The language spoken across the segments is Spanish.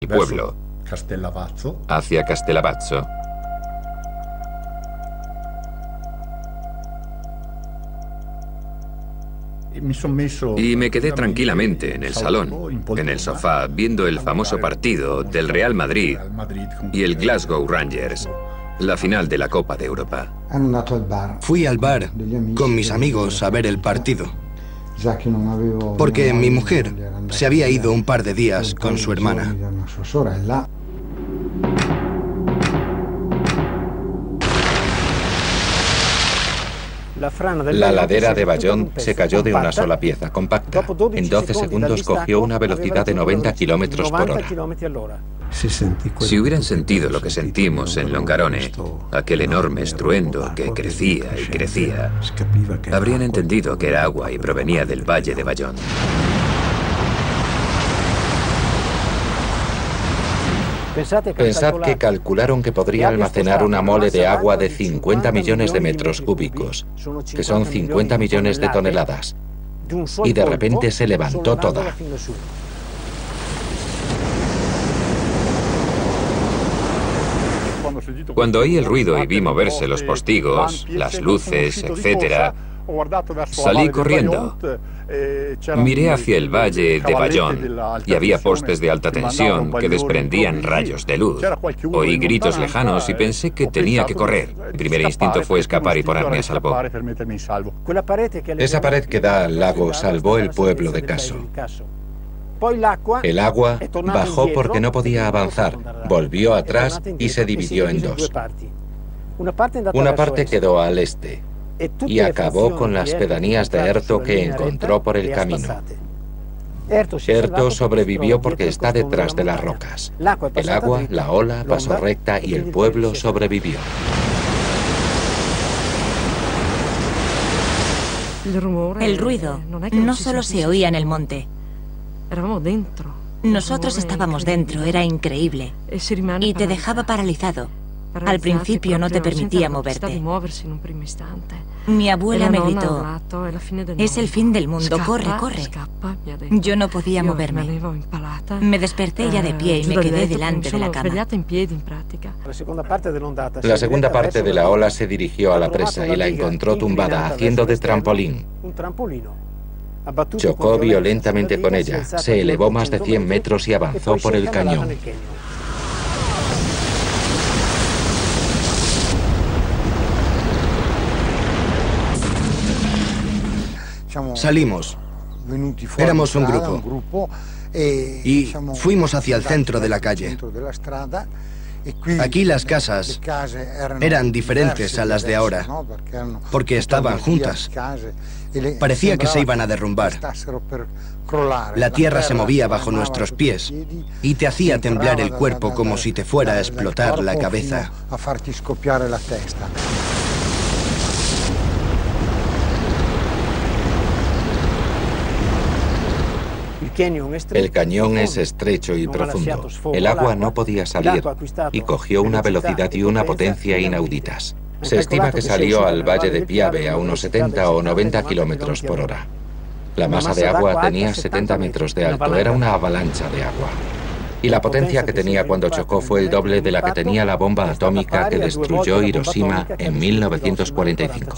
pueblo, hacia Castellavazzo. Y me quedé tranquilamente en el salón, en el sofá, viendo el famoso partido del Real Madrid y el Glasgow Rangers, la final de la Copa de Europa. Fui al bar con mis amigos a ver el partido, porque mi mujer se había ido un par de días con su hermana. La ladera de Bayonne se cayó de una sola pieza compacta. En 12 segundos cogió una velocidad de 90 kilómetros por hora. Si hubieran sentido lo que sentimos en Longarone, aquel enorme estruendo que crecía y crecía, habrían entendido que era agua y provenía del valle de Bayonne. Pensad que calcularon que podría almacenar una mole de agua de 50 millones de metros cúbicos, que son 50 millones de toneladas, y de repente se levantó toda. Cuando oí el ruido y vi moverse los postigos, las luces, etc., salí corriendo. Miré hacia el valle de Bayonne y había postes de alta tensión que desprendían rayos de luz. Oí gritos lejanos y pensé que tenía que correr. Mi primer instinto fue escapar y ponerme a salvo. Esa pared que da al lago salvó el pueblo de Casso. El agua bajó porque no podía avanzar, volvió atrás y se dividió en dos. Una parte quedó al este y acabó con las pedanías de Erto que encontró por el camino. Erto sobrevivió porque está detrás de las rocas. El agua, la ola, pasó recta y el pueblo sobrevivió. El ruido no solo se oía en el monte. Nosotros estábamos dentro, era increíble. Y te dejaba paralizado. Al principio no te permitía moverte. Mi abuela me gritó: es el fin del mundo, corre, corre. Yo no podía moverme. Me desperté ya de pie y me quedé delante de la cama. La segunda parte de la ola se dirigió a la presa y la encontró tumbada, haciendo de trampolín. Chocó violentamente con ella, se elevó más de 100 metros y avanzó por el cañón. Salimos. Éramos un grupo y fuimos hacia el centro de la calle. Aquí las casas eran diferentes a las de ahora, porque estaban juntas. Parecía que se iban a derrumbar. La tierra se movía bajo nuestros pies y te hacía temblar el cuerpo como si te fuera a explotar la cabeza. El cañón es estrecho y profundo. El agua no podía salir y cogió una velocidad y una potencia inauditas. Se estima que salió al valle de Piave a unos 70 o 90 kilómetros por hora. La masa de agua tenía 70 metros de alto, era una avalancha de agua. Y la potencia que tenía cuando chocó fue el doble de la que tenía la bomba atómica que destruyó Hiroshima en 1945.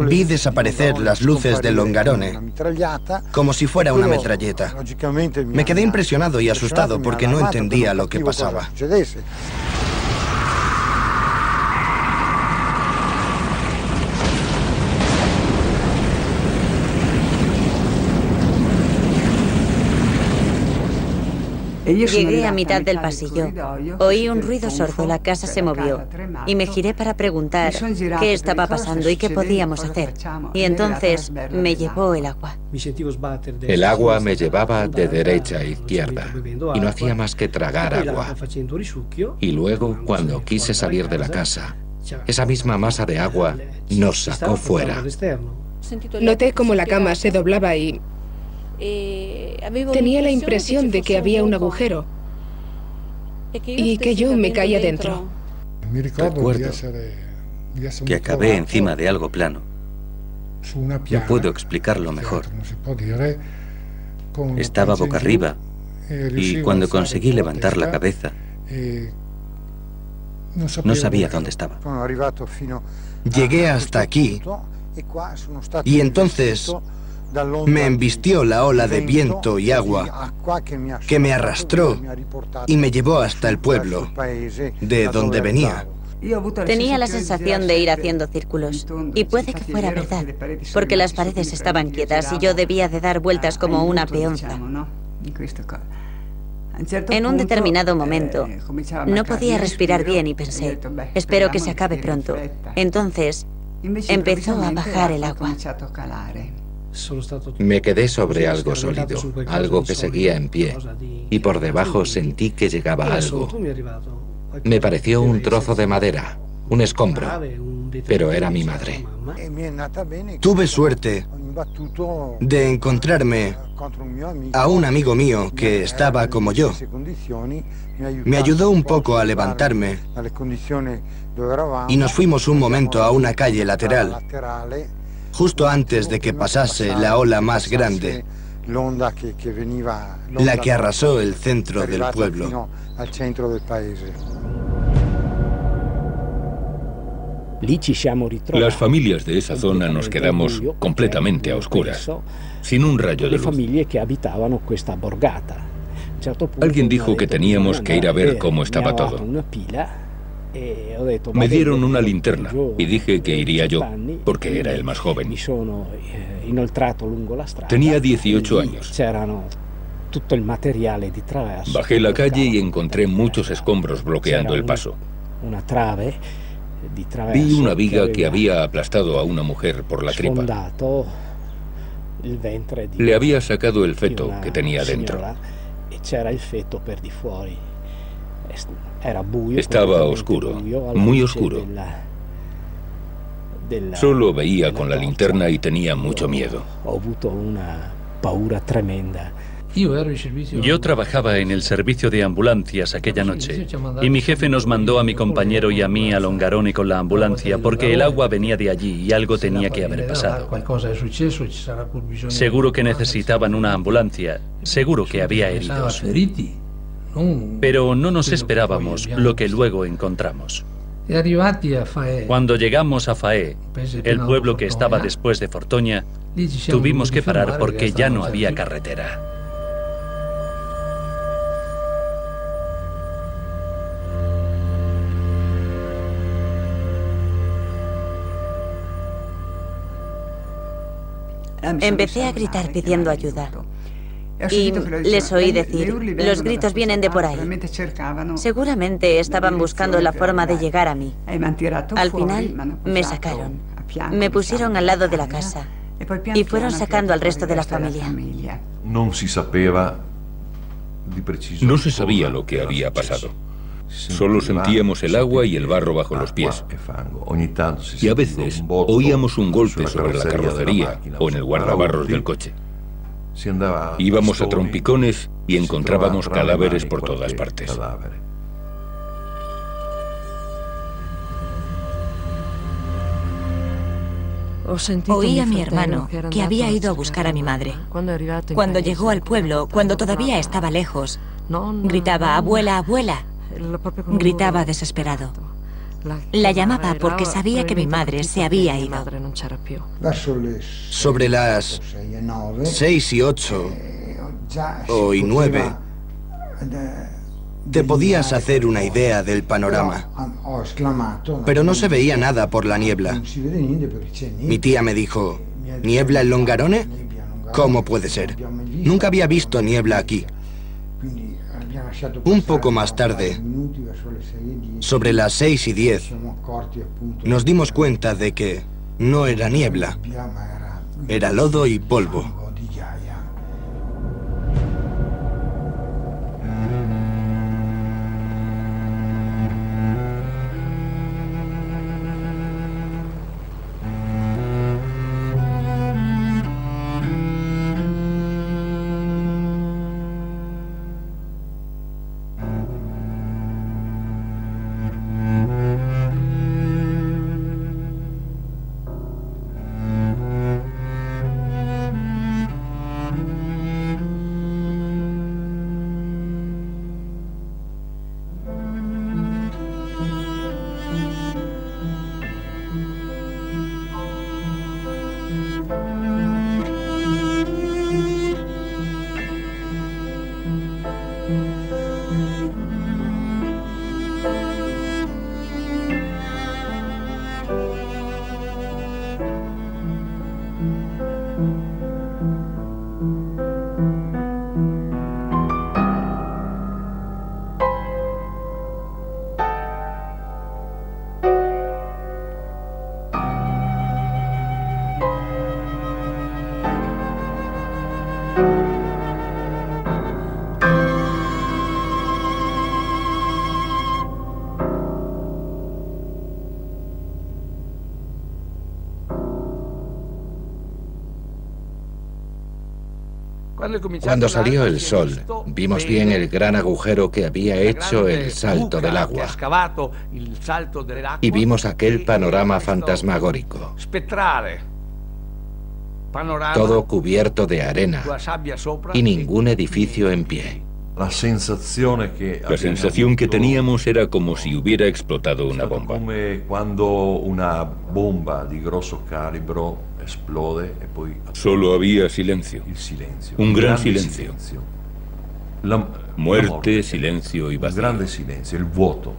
Vi desaparecer las luces de Longarone, como si fuera una metralleta. Me quedé impresionado y asustado porque no entendía lo que pasaba. Llegué a mitad del pasillo. Oí un ruido sordo, la casa se movió. Y me giré para preguntar qué estaba pasando y qué podíamos hacer. Y entonces me llevó el agua. El agua me llevaba de derecha a izquierda y no hacía más que tragar agua. Y luego, cuando quise salir de la casa, esa misma masa de agua nos sacó fuera. Noté cómo la cama se doblaba y tenía la impresión de que había un agujero y que yo me caía dentro. Recuerdo que acabé encima de algo plano. No puedo explicarlo mejor. Estaba boca arriba Y cuando conseguí levantar la cabeza, no sabía dónde estaba. Llegué hasta aquí y entonces me embistió la ola de viento y agua que me arrastró y me llevó hasta el pueblo de donde venía. Tenía la sensación de ir haciendo círculos, y puede que fuera verdad, porque las paredes estaban quietas y yo debía de dar vueltas como una peonza. En un determinado momento, no podía respirar bien y pensé, espero que se acabe pronto. Entonces, empezó a bajar el agua. Me quedé sobre algo sólido, algo que seguía en pie, y por debajo sentí que llegaba algo. Me pareció un trozo de madera, un escombro, pero era mi madre. Tuve suerte de encontrarme a un amigo mío que estaba como yo. Me ayudó un poco a levantarme y nos fuimos un momento a una calle lateral, justo antes de que pasase la ola más grande, la que arrasó el centro del pueblo. Las familias de esa zona nos quedamos completamente a oscuras, sin un rayo de luz. Alguien dijo que teníamos que ir a ver cómo estaba todo. Me dieron una linterna y dije que iría yo, porque era el más joven. Tenía 18 años. Bajé la calle y encontré muchos escombros bloqueando el paso. Vi una viga que había aplastado a una mujer por la tripa. Le había sacado el feto que tenía dentro. Estaba oscuro, muy oscuro. Solo veía con la linterna y tenía mucho miedo. Yo trabajaba en el servicio de ambulancias aquella noche y mi jefe nos mandó a mi compañero y a mí a Longarone con la ambulancia porque el agua venía de allí y algo tenía que haber pasado. Seguro que necesitaban una ambulancia, seguro que había heridos. Pero no nos esperábamos lo que luego encontramos. Cuando llegamos a Faè, el pueblo que estaba después de Fortoña, tuvimos que parar porque ya no había carretera. Empecé a gritar pidiendo ayuda. Y les oí decir, los gritos vienen de por ahí. Seguramente estaban buscando la forma de llegar a mí. Al final me sacaron. Me pusieron al lado de la casa y fueron sacando al resto de la familia. No se sabía lo que había pasado. Solo sentíamos el agua y el barro bajo los pies. Y a veces oíamos un golpe sobre la carrocería o en el guardabarros del coche. Íbamos a trompicones y encontrábamos cadáveres por todas partes. Oí a mi hermano que había ido a buscar a mi madre. Cuando llegó al pueblo, cuando todavía estaba lejos, gritaba, abuela, abuela. Gritaba desesperado. La llamaba porque sabía que mi madre se había ido. Sobre las 6 y 8 o y 9, te podías hacer una idea del panorama, pero no se veía nada por la niebla. Mi tía me dijo, ¿niebla en Longarone? ¿Cómo puede ser? Nunca había visto niebla aquí. Un poco más tarde, sobre las 6 y 10, nos dimos cuenta de que no era niebla, era lodo y polvo. Cuando salió el sol, vimos bien el gran agujero que había hecho el salto del agua. Y vimos aquel panorama fantasmagórico. Todo cubierto de arena y ningún edificio en pie. La sensación que teníamos era como si hubiera explotado una bomba. Como cuando una bomba de grosso calibro explode y poi... Solo había silencio. Un gran silencio. Muerte, silencio y vacío. Un grande silencio, el vuoto.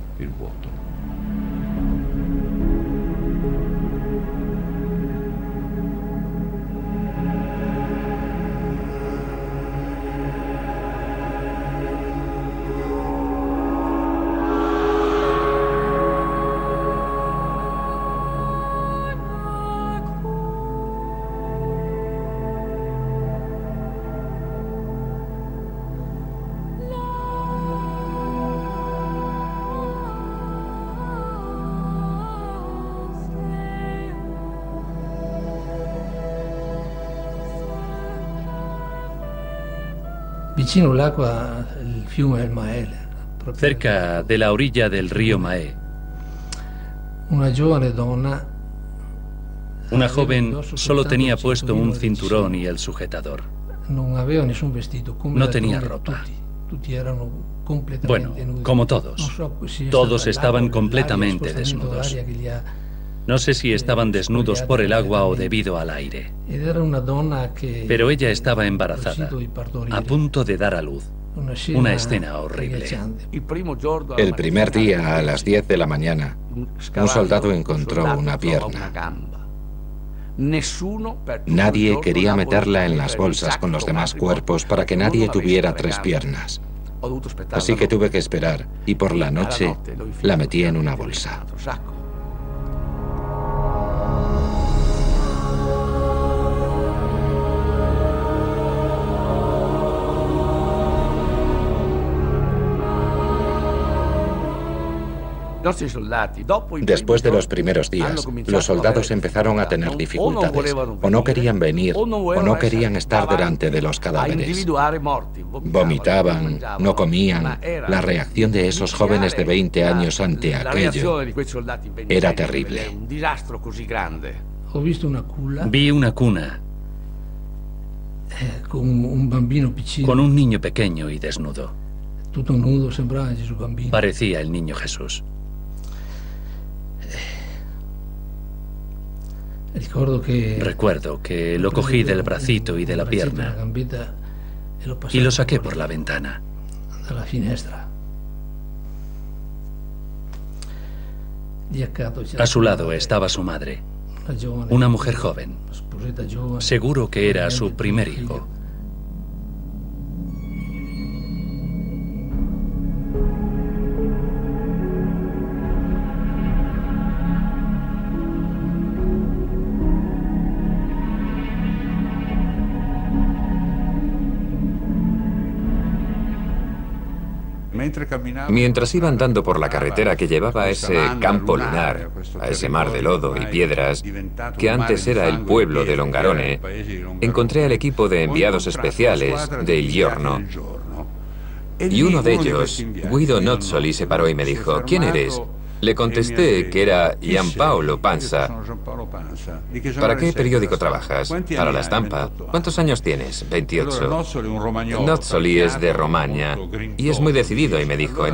Cerca de la orilla del río Mae, una joven solo tenía puesto un cinturón y el sujetador. No tenía ropa. Bueno, como todos. Todos estaban completamente desnudos. No sé si estaban desnudos por el agua o debido al aire. Pero ella estaba embarazada, a punto de dar a luz. Una escena horrible. El primer día, a las 10 de la mañana, un soldado encontró una pierna. Nadie quería meterla en las bolsas con los demás cuerpos para que nadie tuviera 3 piernas. Así que tuve que esperar y por la noche la metí en una bolsa. Después de los primeros días, los soldados empezaron a tener dificultades. O no querían venir, o no querían estar delante de los cadáveres. Vomitaban, no comían. La reacción de esos jóvenes de 20 años ante aquello era terrible. Vi una cuna con un niño pequeño y desnudo. Parecía el niño Jesús. Recuerdo que lo cogí del bracito y de la pierna y lo saqué por la ventana. A su lado estaba su madre, una mujer joven. Seguro que era su primer hijo. Mientras iba andando por la carretera que llevaba a ese campo lunar, a ese mar de lodo y piedras, que antes era el pueblo de Longarone, encontré al equipo de enviados especiales de Il Giorno. Y uno de ellos, Guido Nozzoli, se paró y me dijo: ¿quién eres? Le contesté que era Gianpaolo Pansa. ¿Para qué periódico trabajas? Para La Stampa. ¿Cuántos años tienes? 28. Nozzoli es de Romaña y es muy decidido y me dijo: